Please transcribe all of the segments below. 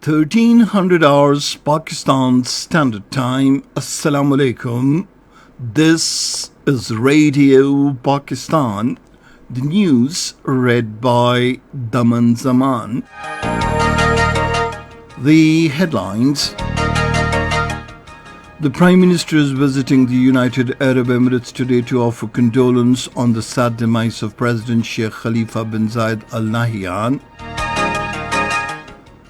1300 hours Pakistan Standard Time. Assalamu alaikum. This is Radio Pakistan. The news read by Daman Zaman. The headlines. The Prime Minister is visiting the United Arab Emirates today to offer condolence on the sad demise of President Sheikh Khalifa bin Zayed Al Nahyan.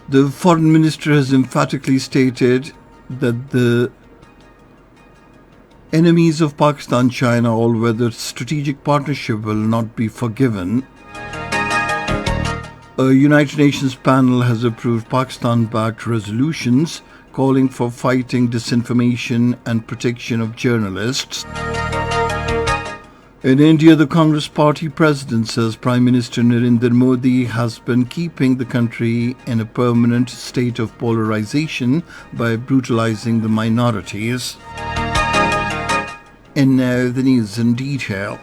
The Foreign Minister has emphatically stated that the enemies of Pakistan, China, all-weather strategic partnership will not be forgiven. A United Nations panel has approved Pakistan-backed resolutions calling for fighting disinformation and protection of journalists. In India, the Congress Party president says Prime Minister Narendra Modi has been keeping the country in a permanent state of polarization by brutalizing the minorities. And now the news in detail.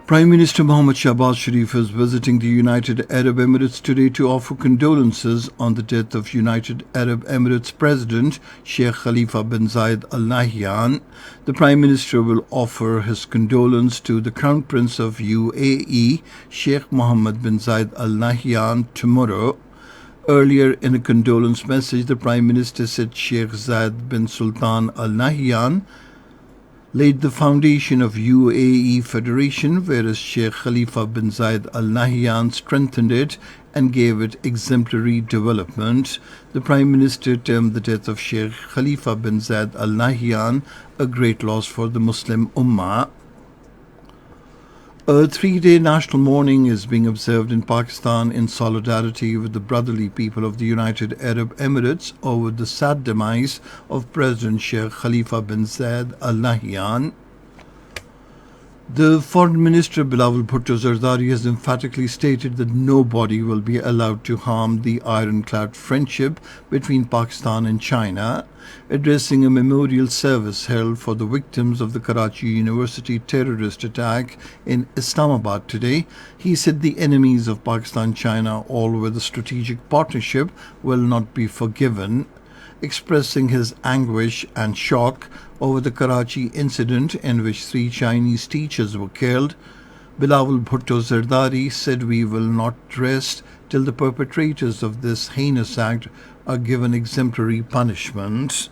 Prime Minister Mohammad Shahbaz Sharif is visiting the United Arab Emirates today to offer condolences on the death of United Arab Emirates President Sheikh Khalifa bin Zayed Al Nahyan. The Prime Minister will offer his condolence to the Crown Prince of UAE, Sheikh Mohammed bin Zayed Al Nahyan, tomorrow. Earlier in a condolence message, the Prime Minister said Sheikh Zayed bin Sultan Al Nahyan laid the foundation of UAE Federation, whereas Sheikh Khalifa bin Zayed Al Nahyan strengthened it and gave it exemplary development. The Prime Minister termed the death of Sheikh Khalifa bin Zayed Al Nahyan a great loss for the Muslim Ummah. A three-day national mourning is being observed in Pakistan in solidarity with the brotherly people of the United Arab Emirates over the sad demise of President Sheikh Khalifa bin Zayed Al Nahyan. The Foreign Minister Bilawal Bhutto Zardari has emphatically stated that nobody will be allowed to harm the ironclad friendship between Pakistan and China. Addressing a memorial service held for the victims of the Karachi University terrorist attack in Islamabad today, he said the enemies of Pakistan-China, all with a strategic partnership, will not be forgiven. Expressing his anguish and shock over the Karachi incident in which 3 Chinese teachers were killed, Bilawal Bhutto Zardari said, "We will not rest till the perpetrators of this heinous act are given exemplary punishment."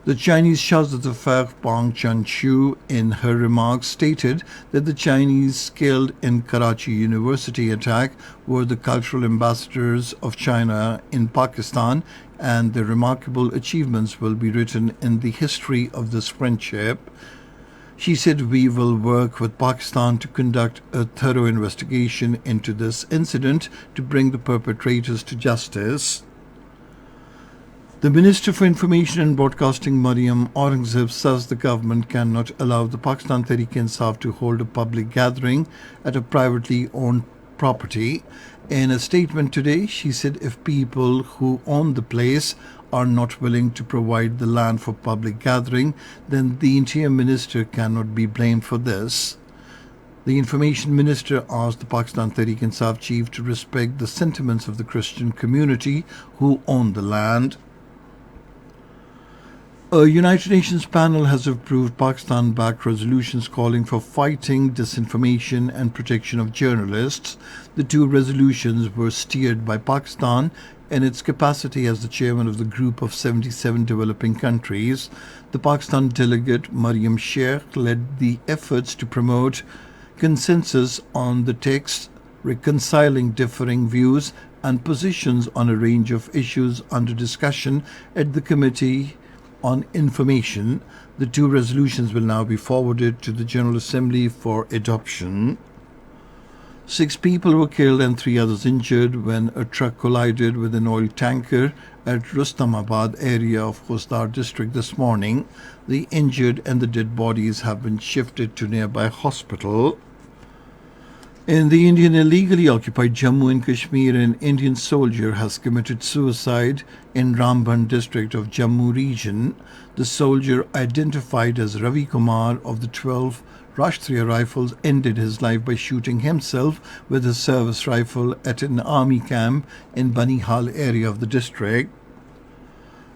The Chinese Shahzad Pang Chan-Chu in her remarks stated that the Chinese killed in Karachi University attack were the cultural ambassadors of China in Pakistan, and their remarkable achievements will be written in the history of this friendship. She said, "We will work with Pakistan to conduct a thorough investigation into this incident to bring the perpetrators to justice." The Minister for Information and Broadcasting, Maryam Aurangzeb, says the government cannot allow the Pakistan Tehreek-e-Insaf to hold a public gathering at a privately owned property. In a statement today, she said if people who own the place are not willing to provide the land for public gathering, then the Interior Minister cannot be blamed for this. The Information Minister asked the Pakistan Tehreek-e-Insaf chief to respect the sentiments of the Christian community who own the land. A United Nations panel has approved Pakistan-backed resolutions calling for fighting disinformation and protection of journalists. The 2 resolutions were steered by Pakistan in its capacity as the chairman of the group of 77 developing countries. The Pakistan delegate, Maryam Sheikh, led the efforts to promote consensus on the text, reconciling differing views and positions on a range of issues under discussion at the Committee on Information. The 2 resolutions will now be forwarded to the General Assembly for adoption. 6 people were killed and 3 others injured when a truck collided with an oil tanker at Rustamabad area of Khusdar district this morning. The injured and the dead bodies have been shifted to nearby hospital. In the Indian illegally occupied Jammu and Kashmir, an Indian soldier has committed suicide in Ramband district of Jammu region. The soldier, identified as Ravi Kumar of the 12th Rashtriya Rifles ended his life by shooting himself with his service rifle at an army camp in Banihal area of the district.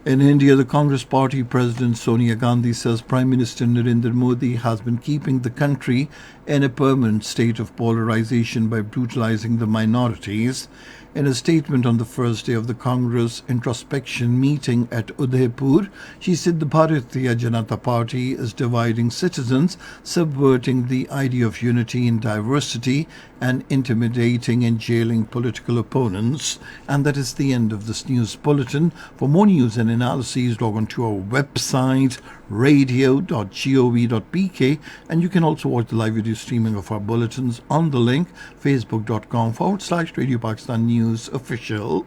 In India, the Congress Party President Sonia Gandhi says Prime Minister Narendra Modi has been keeping the country in a permanent state of polarization by brutalizing the minorities. In a statement on the first day of the Congress introspection meeting at Udaipur, she said the Bharatiya Janata Party is dividing citizens, subverting the idea of unity in diversity, and intimidating and jailing political opponents. And that is the end of this news bulletin. For more news and analyses, log on to our website radio.gov.pk, and you can also watch the live video streaming of our bulletins on the link facebook.com/Radio Pakistan News Official.